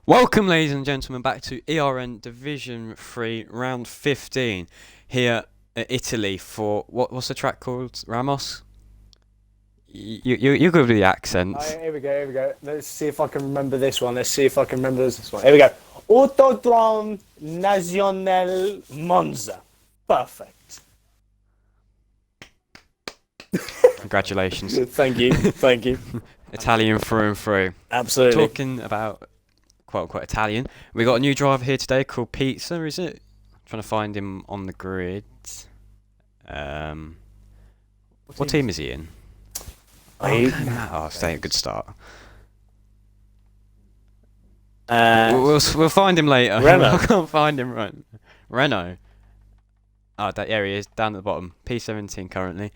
Welcome, ladies and gentlemen, back to ERN Division 3, round 15, here at Italy for what's the track called? Ramos? You go with the accents. Here we go, here we go. Let's see if I can remember this one. Let's see if I can remember this one. Here we go. Autodrome Nacional Monza. Perfect. Congratulations. Thank you, thank you. Italian through and through. Absolutely. Talking about quote-unquote Italian, we got a new driver here today called Pizza, is it? Trying to find him on the grid. What team is he in? Stay a good start. We'll find him later. Renault. I can't find him right. Renault. There he is, down at the bottom. P17 currently.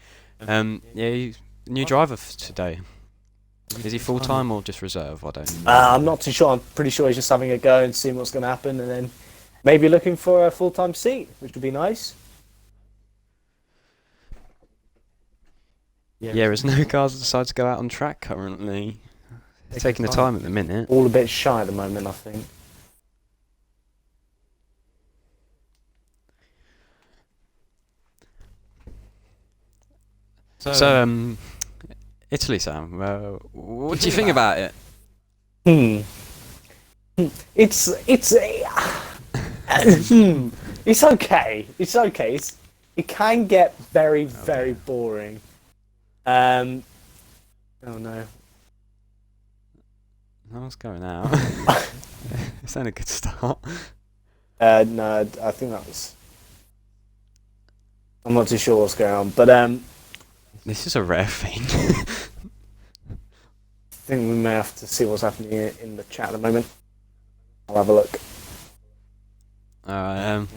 He's new driver today. Is he full time or just reserve? I don't know. I'm not too sure. I'm pretty sure he's just having a go and seeing what's going to happen, and then maybe looking for a full-time seat, which would be nice. Yeah, there's no cars that decide to go out on track currently. It's taking the time at the minute. All a bit shy at the moment, I think. So, Italy, Sam. What do you think about it? It's it's okay. It's okay. It can get very boring. Oh no. No one's going out. It's not a good start. No, I think that was. I'm not too sure what's going on, but This is a rare thing. I think we may have to see what's happening in the chat at the moment. I'll have a look.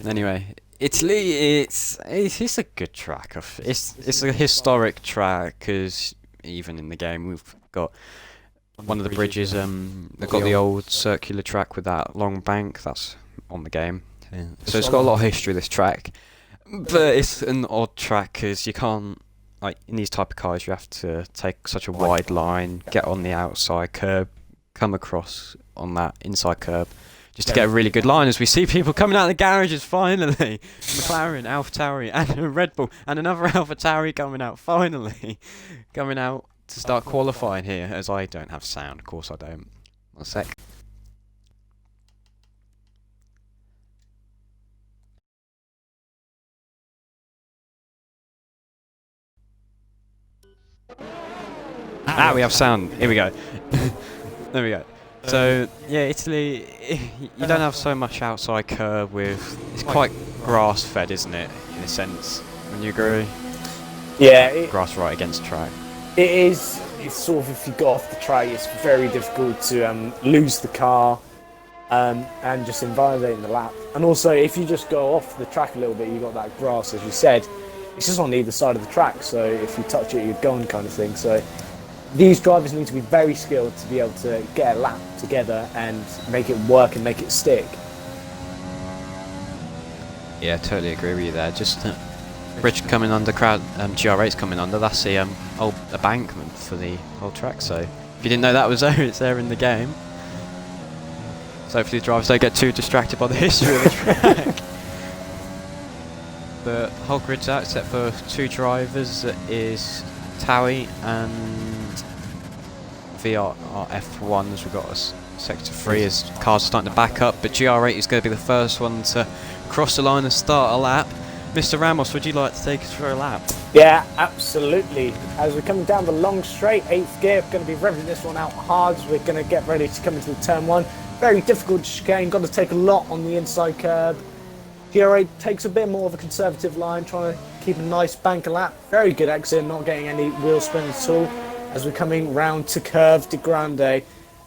Anyway, Italy, it's a good track. It's a historic track because even in the game we've got one of the bridges. They've got the old circular track with that long bank. That's on the game. So it's got a lot of history, this track. But it's an odd track because you can't. Like in these type of cars, you have to take such a wide line, get on the outside curb, come across on that inside curb, just to get a really good line. As we see people coming out of the garages finally, McLaren, AlphaTauri, and a Red Bull, and another AlphaTauri coming out finally, coming out to start qualifying here. As I don't have sound, of course I don't. One sec. We have sound. Here we go. There we go. So yeah, Italy, you don't have so much outside curb with. It's quite grass fed, isn't it? In a sense, when you agree. Yeah, Grass right against track. it is. It's sort of, if you go off the track, it's very difficult to lose the car and just invalidate the lap. And also, if you just go off the track a little bit, you've got that grass, as you said. It's just on either side of the track, so if you touch it, you're gone, kind of thing. So these drivers need to be very skilled to be able to get a lap together and make it work and make it stick. Yeah, totally agree with you there. Just bridge coming under, GR8's coming under. That's the old embankment for the whole track. So if you didn't know that was there, it's there in the game. So hopefully the drivers don't get too distracted by the history of the track. The whole grid's out except for two drivers. Is Taui and VRF1s. We've got a sector 3 as cars are starting to back up, but GR8 is going to be the first one to cross the line and start a lap. Mr. Ramos, would you like to take us for a lap? Yeah, absolutely. As we're coming down the long straight, 8th gear, going to be revving this one out hard. We're going to get ready to come into the turn 1. Very difficult chicane, got to take a lot on the inside curb. GR8 takes a bit more of a conservative line, trying to keep a nice banker lap. Very good exit, not getting any wheel spin at all. As we're coming round to Curve de Grande.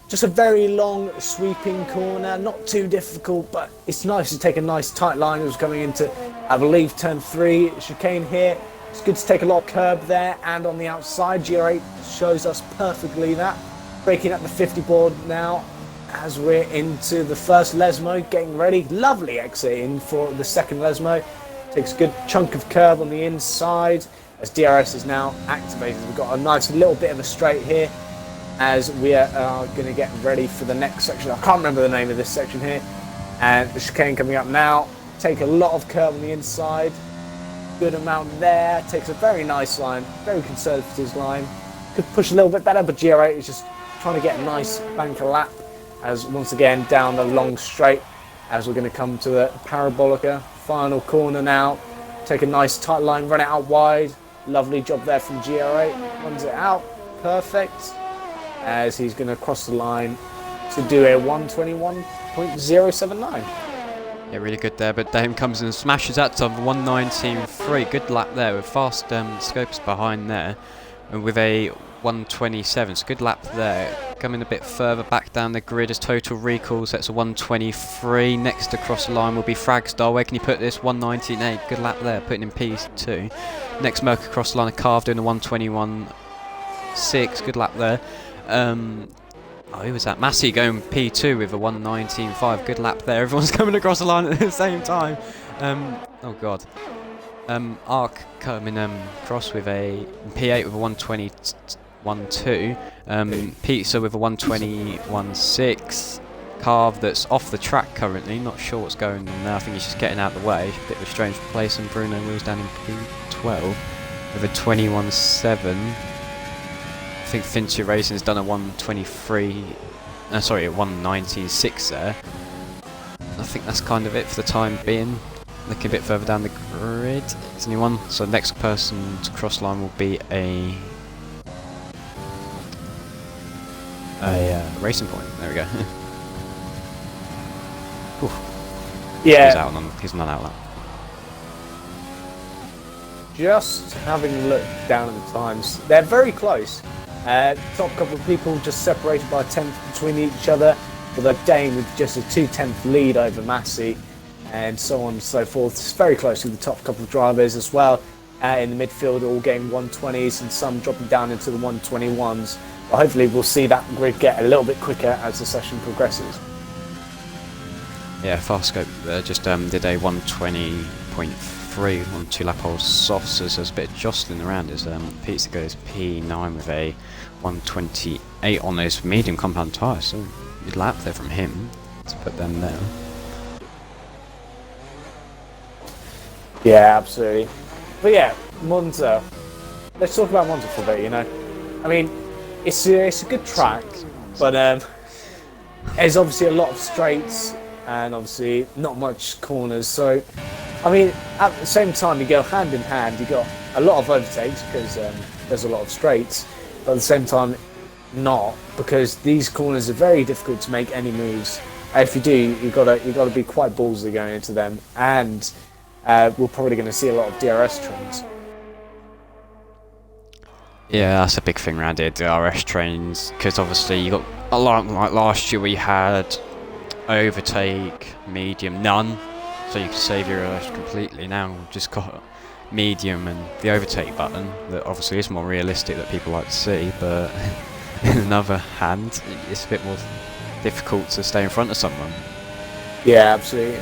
Just a very long sweeping corner, not too difficult, but it's nice to take a nice tight line as we're coming into, I believe, turn 3. Chicane here. It's good to take a lot of curb there, and on the outside, GR8 shows us perfectly that. Breaking up the 50 board now as we're into the first Lesmo, getting ready. Lovely exit in for the second Lesmo. Takes a good chunk of curb on the inside as DRS is now activated. We've got a nice little bit of a straight here. as we are going to get ready for the next section. I can't remember the name of this section here. And the chicane coming up now. Take a lot of curve on the inside. Good amount there. Takes a very nice line. Very conservative line. Could push a little bit better, but GR8 is just trying to get a nice banker lap. As once again down the long straight. As we're going to come to the Parabolica. Final corner now. Take a nice tight line. Run it out wide. Lovely job there from GR8. Runs it out. Perfect. As he's going to cross the line to do a 121.079. Yeah, really good there, but Dame comes in and smashes that to 119.3. Good lap there with fast scopes behind there, and with a 127. So good lap there. Coming a bit further back down the grid as total recalls. That's a 123. Next to cross the line will be Fragstar. Where can you put this? 119.8. Good lap there, putting in P2. Next Merc across the line, a Carve doing a 121.6. Good lap there. Who was that? Massey going P2 with a 119.5. Good lap there. Everyone's coming across the line at the same time. Oh god. Arc coming across with a P8 with a 120.2. Pizza with a 121.6. Carve that's off the track currently. Not sure what's going on there. I think he's just getting out of the way. A bit of a strange place. And Bruno Wheels down in P12 with a 21.7. I think Fincher Racing's done a 119.6 there. I think that's kind of it for the time being. Looking a bit further down the grid. Is anyone? So next person to cross line will be a Racing Point. There we go. Yeah. He's not out. Just having a look down at the times, they're very close. Top couple of people just separated by a tenth between each other, although Dane with just a 2/10 lead over Massey, and so on and so forth. It's very close to the top couple of drivers as well. In the midfield, all getting 120s and some dropping down into the 121s. But hopefully we'll see that grid get a little bit quicker as the session progresses. Yeah, Farscope just did a 120.3 on 2 lap holes soft, so there's a bit of jostling around as Pizza goes P9 with a 128 on those medium compound tyres, so good lap there from him to put them there. Yeah, absolutely. But yeah, Monza. Let's talk about Monza for a bit, you know. I mean, it's a good track, but there's obviously a lot of straights and obviously not much corners. So, I mean, at the same time, you go hand in hand. You got a lot of overtakes because there's a lot of straights, but at the same time, not, because these corners are very difficult to make any moves. If you do, you got to be quite ballsy going into them, and we're probably going to see a lot of DRS trains. Yeah, that's a big thing around here, DRS trains, because obviously you got a lot, like last year we had overtake, medium, none, so you can save your DRS completely. Now we've just got medium and the overtake button that obviously is more realistic that people like to see, but on the other hand, it's a bit more difficult to stay in front of someone. Yeah, absolutely.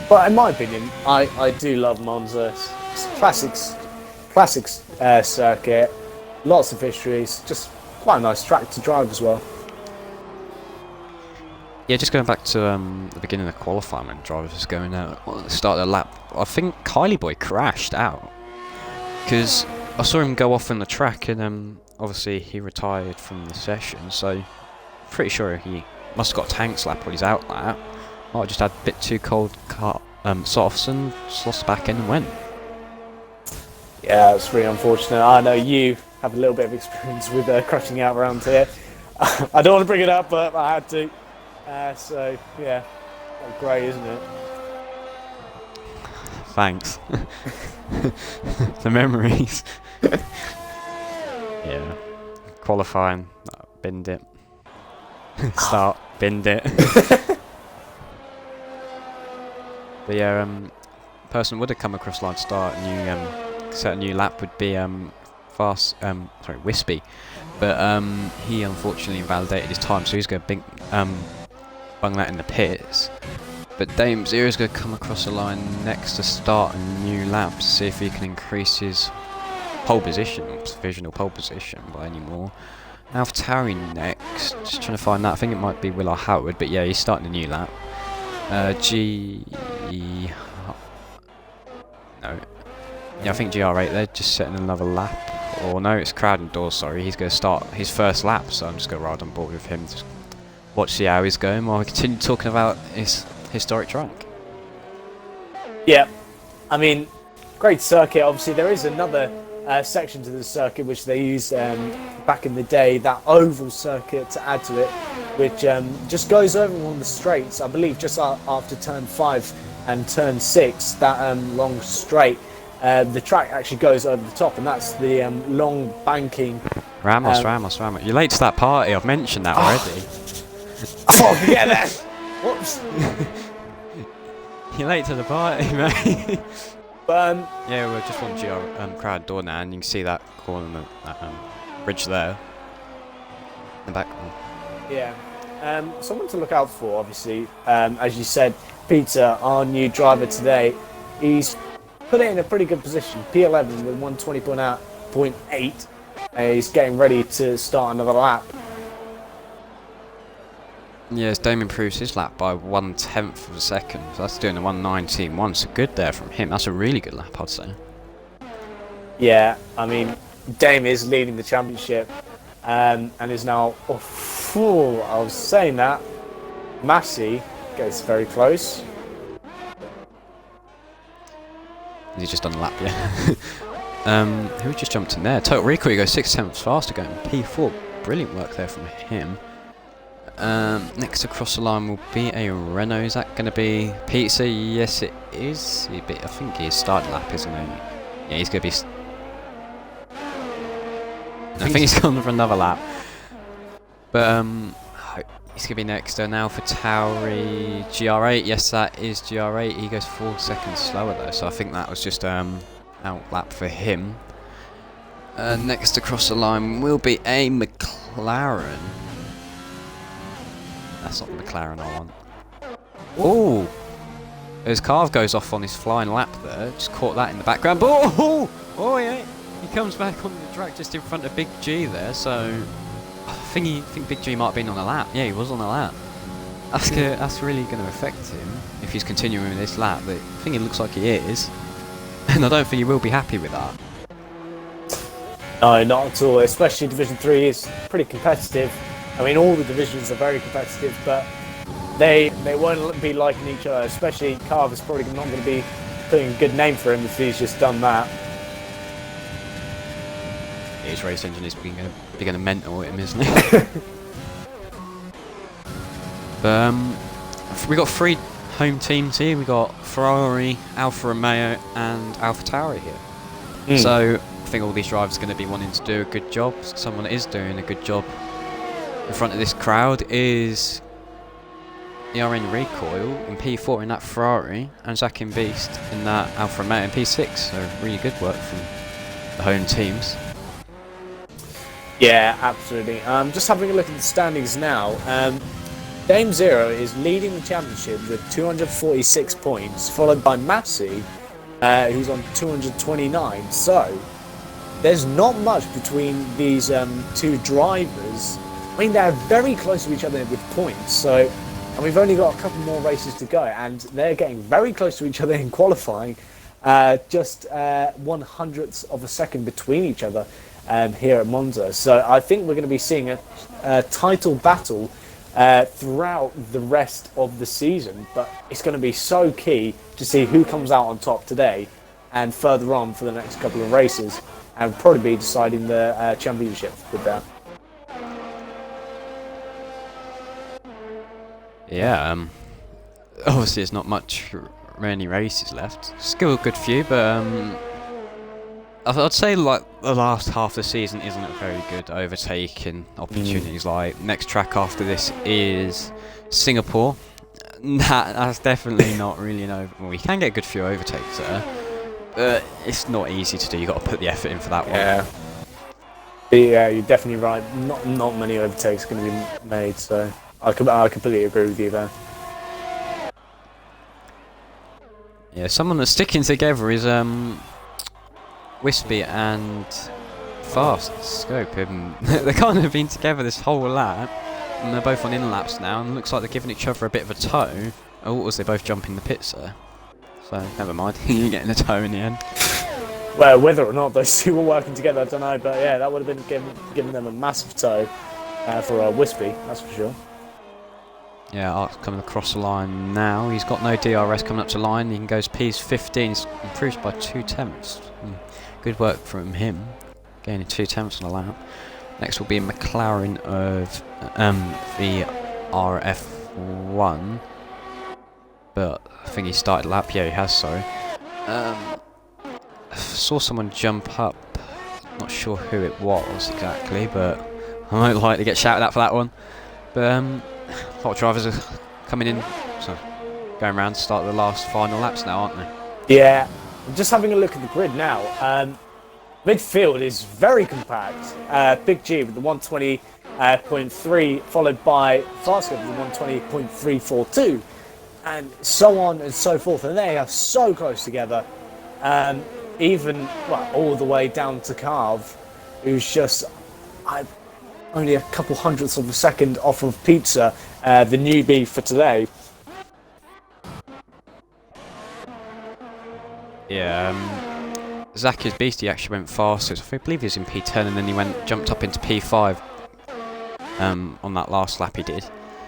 But in my opinion, I do love Monza. It's a classic circuit, lots of histories, just quite a nice track to drive as well. Yeah, just going back to the beginning of qualifying when drivers was going out at the start of the lap, I think Kylie Boy crashed out because I saw him go off on the track, and obviously he retired from the session, so pretty sure he must have got a tank slap while he's out lap. Might have just had a bit too cold softs and lost back in and went. Yeah, it's really unfortunate. I know you have a little bit of experience with crashing out around here. I don't want to bring it up, but I had to. So, yeah, great, isn't it? Thanks. The memories. Yeah. Qualifying, binned it. Start, binned it. But yeah, person would have come across line to start set a new lap would be Wispy, but he unfortunately invalidated his time, so he's going to bung that in the pits. But Dame Zero's going to come across the line next to start a new lap to see if he can increase his pole position, or provisional pole position, by any more. AlphaTauri next. Just trying to find that. I think it might be Will or Howard, but yeah, he's starting a new lap. No. Yeah, I think GR8 they're just setting another lap. Or no, it's Crowd Door, sorry. He's going to start his first lap, so I'm just going to ride on board with him. Just watch see how he's going while we continue talking about his historic track. Yeah, I mean, great circuit. Obviously, there is another section to the circuit which they used back in the day, that oval circuit to add to it, which just goes over on the straights, I believe, just after turn 5 and turn 6, that long straight. The track actually goes over the top, and that's the long banking. Ramos. You're late to that party. I've mentioned that already. Oh, yeah, that. Whoops. You're late to the party, mate. But, yeah, we're just on GR Crowd Door now, and you can see that corner, that bridge there. The back one. yeah. Someone to look out for, obviously. As you said, Peter, our new driver today, he's put it in a pretty good position. P11 with 120.8. He's getting ready to start another lap. Yes, Dame improves his lap by 1/10 of a second. So that's doing a 1:19.1. So good there from him. That's a really good lap, I'd say. Yeah, I mean, Dame is leading the championship and is now. Oh, I was saying that. Massey gets very close. He's just on the lap, yeah. Who just jumped in there? Total Recall, he goes 6/10 faster, going P4. Brilliant work there from him. Next across the line will be a Renault. Is that going to be Pizza? Yes, it is. I think he's starting lap, isn't he? Yeah, he's going to be. I think he's gone for another lap. But he's going to be next. Now for Tauri GR8. Yes, that is GR8. He goes 4 seconds slower though, so I think that was just out lap for him. Next across the line will be a McLaren. That's not the McLaren I want. Oh! His carve goes off on his flying lap there. Just caught that in the background. Oh! Oh yeah! He comes back on the track just in front of Big G there. So I think Big G might have been on a lap. Yeah, he was on a lap. That's really going to affect him if he's continuing with this lap. But I think it looks like he is, and I don't think he will be happy with that. No, not at all. Especially Division 3 is pretty competitive. I mean, all the divisions are very competitive, but they won't be liking each other. Especially Carve is probably not going to be putting a good name for him if he's just done that. Yeah, his race engine is going to mental him, isn't it? We got 3 home teams here. We got Ferrari, Alfa Romeo, and AlphaTauri here. So I think all these drivers are going to be wanting to do a good job. Someone that is doing a good job in front of this crowd is ERN Recoil in P4 in that Ferrari, and Zach in Beast in that Alfa Romeo in P6. So really good work from the home teams. Yeah, absolutely. Just having a look at the standings now. Dame Zero is leading the championship with 246 points, followed by Massey, who's on 229. So there's not much between these 2 drivers. I mean, they're very close to each other with points. And we've only got a couple more races to go, and they're getting very close to each other in qualifying. Just 1/100th of a second between each other here at Monza. So I think we're going to be seeing a title battle throughout the rest of the season, but it's going to be so key to see who comes out on top today and further on for the next couple of races, and probably be deciding the championship with that. Yeah, obviously there's not many races left. Still a good few, but I'd say like the last half of the season isn't a very good overtaking opportunities. Like next track after this is Singapore. That's definitely not really an over. Well, you can get a good few overtakes there, but it's not easy to do. You got to put the effort in for that one. Yeah, you're definitely right. Not many overtakes are going to be made. So I completely agree with you there. Yeah, someone that's sticking together is Wispy and fast scope. They can't have been together this whole lap, and they're both on in-laps now, and looks like they're giving each other a bit of a tow. Oh, what was they both jumping the pits there? So, never mind, you're getting a tow in the end. Well, whether or not those two were working together, I don't know, but yeah, that would have been giving them a massive tow for a Wispy, that's for sure. Yeah, Ark's coming across the line now. He's got no DRS coming up to line. He can go P's 15. He's improved by 2/10. Good work from him, gaining 2/10 on a lap. Next will be McLaren of the RF1. But I think he started lap. Yeah, he has, sorry. Saw someone jump up. Not sure who it was exactly, but I might like to get shouted at for that one. But a lot of drivers are coming in, so going around to start the last final laps now, aren't they? Yeah, I'm just having a look at the grid now. Midfield is very compact. Big G with the 120.3, followed by Fastco with the 120.342, and so on and so forth. And they are so close together. Even all the way down to Carv, who's just only a couple hundredths of a second off of Pizza, the newbie for today. Yeah, Zaki's Beastie actually went faster. I believe he was in P10 and then he jumped up into P5 on that last lap he did.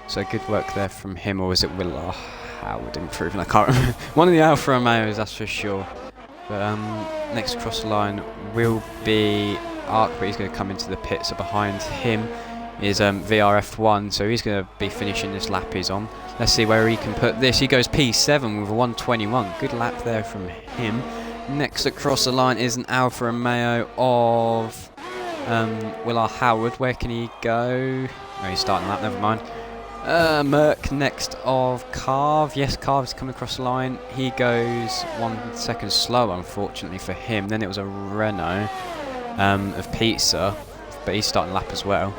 So good work there from him, or was it Will Howard improving? I can't remember. One of the Alfa Romeos, that's for sure. But next across the line will be Ark, but he's going to come into the pit. So behind him is VRF1, so he's going to be finishing this lap he's on. Let's see where he can put this. He goes P7 with a 121. Good lap there from him. Next across the line is an Alfa Romeo of Will Howard. Where can he go? Oh, he's starting lap, never mind. Merck next of Carv. Yes, Carv's coming across the line. He goes 1 second slow, unfortunately for him. Then it was a Renault of Pizza, but he's starting lap as well.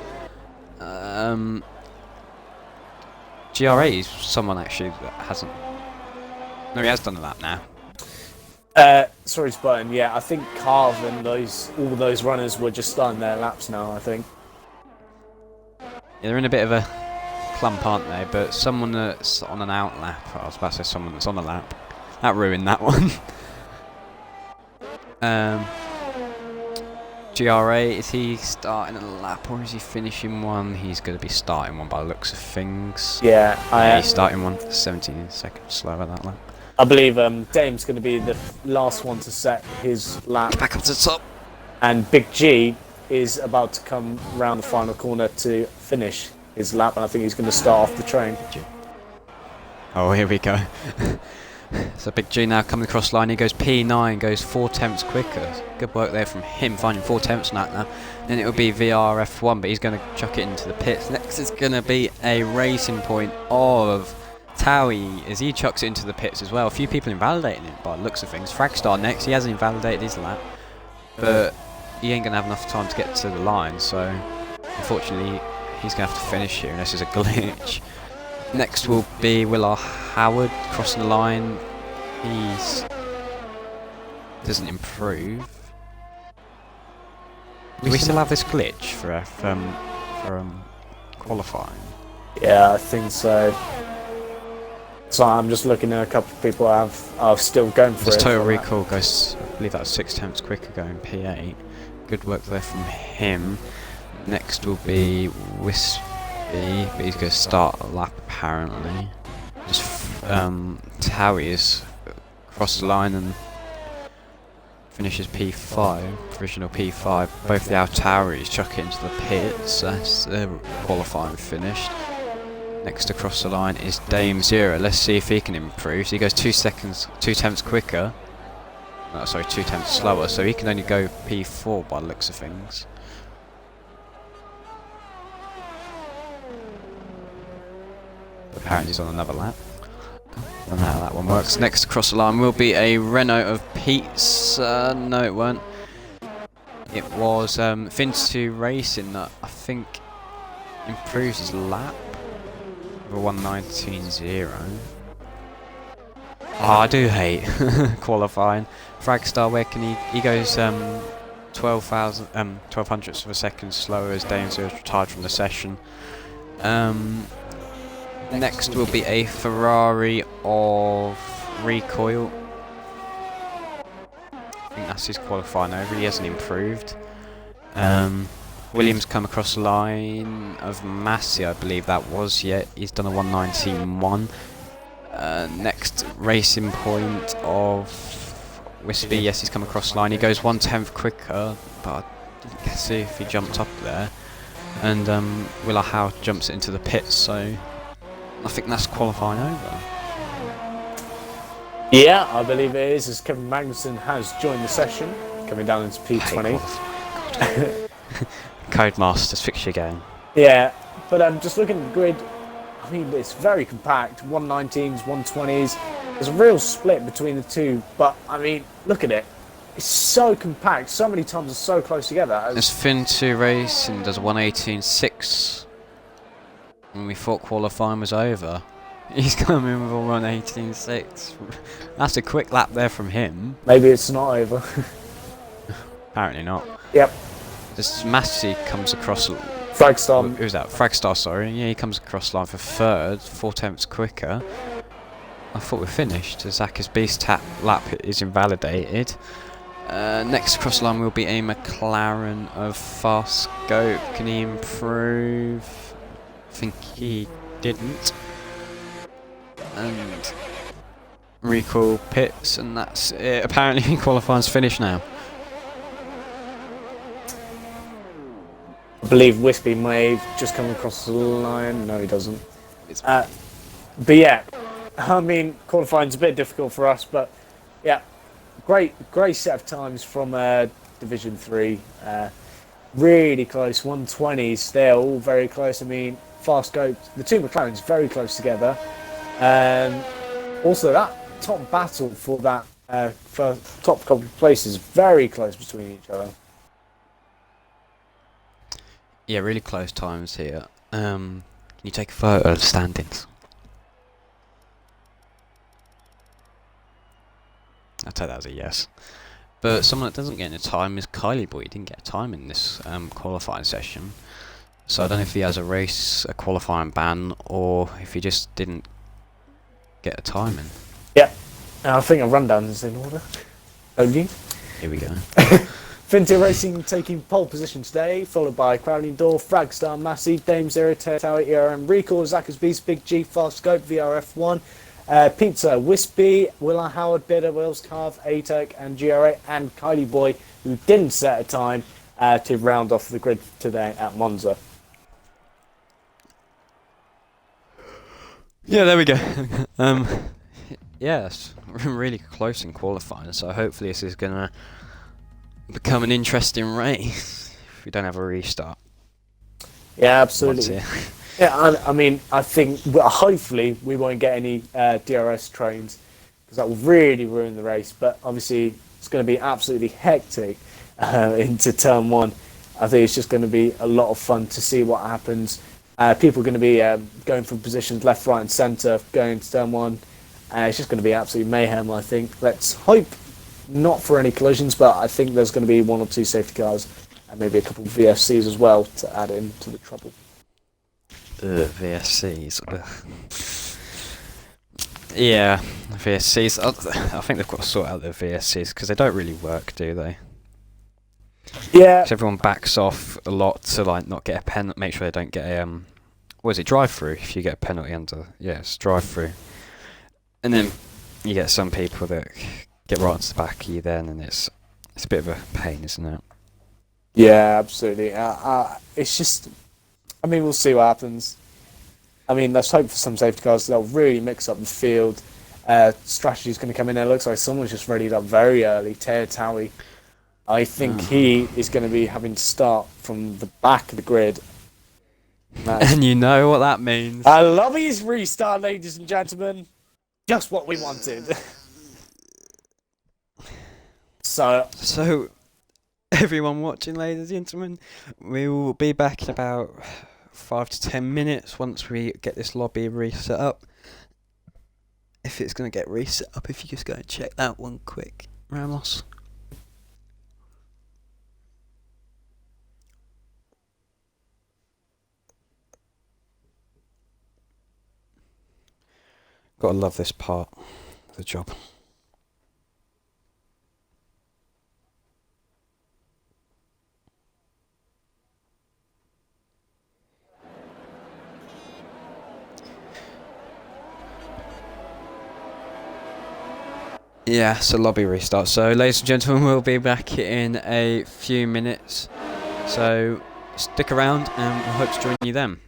GRA is someone actually that hasn't. No, he has done a lap now. Sorry, Spartan. Yeah, I think Carv and all those runners were just starting their laps now, I think. Yeah, they're in a bit of a clump, aren't they? But someone that's on an out lap. I was about to say someone that's on a lap. That ruined that one. GRA, is he starting a lap or is he finishing one? He's going to be starting one by the looks of things. Yeah, he's starting one. 17 seconds slower that lap. I believe Dame's going to be the last one to set his lap. Back up to the top. And Big G is about to come round the final corner to finish his lap, and I think he's going to start off the train. Oh, here we go. So Big G now coming across the line. He goes P9, goes 4/10 quicker. Good work there from him, finding 4/10 on that now. Then it will be VRF1, but he's going to chuck it into the pits. Next is going to be a racing point of Towie as he chucks it into the pits as well. A few people invalidating it by the looks of things. Fragstar next. He hasn't invalidated his lap, but he ain't going to have enough time to get to the line. So unfortunately, he's going to have to finish here unless there's a glitch. Next will be Will Howard crossing the line. He's doesn't improve. Do we still have this glitch for qualifying? Yeah, I think so. So I'm just looking at a couple of people are still going for it. This total recall goes, I believe that was 6/10 quicker going P8. Good work there from him. Next will be Wispy, but he's going to start a lap apparently. Just Towie is across the line and finishes P5, provisional P5. Both the Altauris chuck it into the pits. That's their qualifying finished. Next across the line is Dame Zero. Let's see if he can improve. So he goes 2/10 quicker. No, sorry, 2/10 slower. So he can only go P4 by the looks of things. Apparently he's on another lap. I don't know how that one works. Next across the line will be a Renault of Pizza. No, it weren't. It was Fin2 Racing that I think improves his lap. A 1:19.0. Oh, I do hate qualifying. Fragstar, where can he goes 12 hundredths of a second slower as Danger is retired from the session. Next will be a Ferrari of recoil. I think that's his qualifying over. He hasn't improved. Williams come across the line of Massey, I believe that was. Yeah, he's done a 1:19.1. Next racing point of Wispy. Yes, he's come across the line. He goes 1/10 quicker, but I didn't see if he jumped up there. And Willa Howe jumps into the pits, so I think that's qualifying over. Yeah, I believe it is, as Kevin Magnussen has joined the session, coming down into P20. Codemasters, fix your game. Yeah, but just looking at the grid, I mean, it's very compact. 119s, 120s. There's a real split between the two, but I mean, look at it. It's so compact. So many times it's so close together. There's Fin 2 Racing does 1:18.6. When we thought qualifying was over, he's coming with a 1:18.6. That's a quick lap there from him. Maybe it's not over. Apparently not. Yep. This Massey comes across. Fragstar. Who's that? Fragstar, sorry. Yeah, he comes across line for third, 4/10 quicker. I thought we're finished. Zach's Beast lap is invalidated. Next across line will be a McLaren of fast scope. Can he improve? I think he didn't. And recall pits, and that's it. Apparently qualifying's finished now. I believe Wispy may have just come across the line. No, he doesn't. But yeah, I mean, qualifying's a bit difficult for us, but yeah, great set of times from Division 3. Really close, 120s. They're all very close. I mean, fast scope. The two McLarens very close together. Also, that top battle for that for top couple of places very close between each other. Yeah, really close times here. Can you take a photo of the standings? I'd say that was a yes. But someone that doesn't get any time is Kylie Boy. He didn't get a time in this qualifying session. So I don't know if he has a qualifying ban, or if he just didn't get a time in. Yeah, I think a rundown is in order. Only. Here we go. Fintier Racing taking pole position today, followed by Crowley Door, Fragstar, Massey, Dame Zero, Tower, ERN, Recall, Zach's Beast, Big G, Fast Scope, VRF1, Pizza, Wispy, Willa Howard, Bitter, Wills, Carve, ATEC, and GRA, and Kylie Boy, who didn't set a time to round off the grid today at Monza. Yeah, there we go. Yes, we're really close in qualifying, so hopefully this is going to become an interesting race if we don't have a restart. Yeah, absolutely. Yeah, I mean, I think hopefully we won't get any DRS trains, because that will really ruin the race. But obviously it's going to be absolutely hectic into turn 1. I think it's just going to be a lot of fun to see what happens. People are going to be going for positions left, right and centre going into turn 1. It's just going to be absolute mayhem, I think. Let's hope not for any collisions, but I think there's going to be 1 or 2 safety cars and maybe a couple of VFCs as well to add into the trouble. VSCs. Yeah, VSCs. I think they've got to sort out their VSCs, because they don't really work, do they? Yeah. So everyone backs off a lot to like not get a pen. Make sure they don't get a what is it, drive-through? If you get a penalty under, yes, drive-through. And then you get some people that get right onto the back of you then, and it's a bit of a pain, isn't it? Yeah, absolutely. It's just, I mean, we'll see what happens. I mean, let's hope for some safety cars. They'll really mix up the field. Strategy's going to come in there. Looks like someone's just readied up very early. Teo Towie. I think he is going to be having to start from the back of the grid. And you know what that means. I love his restart, ladies and gentlemen. Just what we wanted. So, everyone watching, ladies and gentlemen, we will be back in about 5 to 10 minutes once we get this lobby reset up. If it's going to get reset up, if you just go and check that one quick, Ramos. Gotta love this part of the job. Yeah, so lobby restart. So, ladies and gentlemen, we'll be back in a few minutes. So, stick around and we hope to join you then.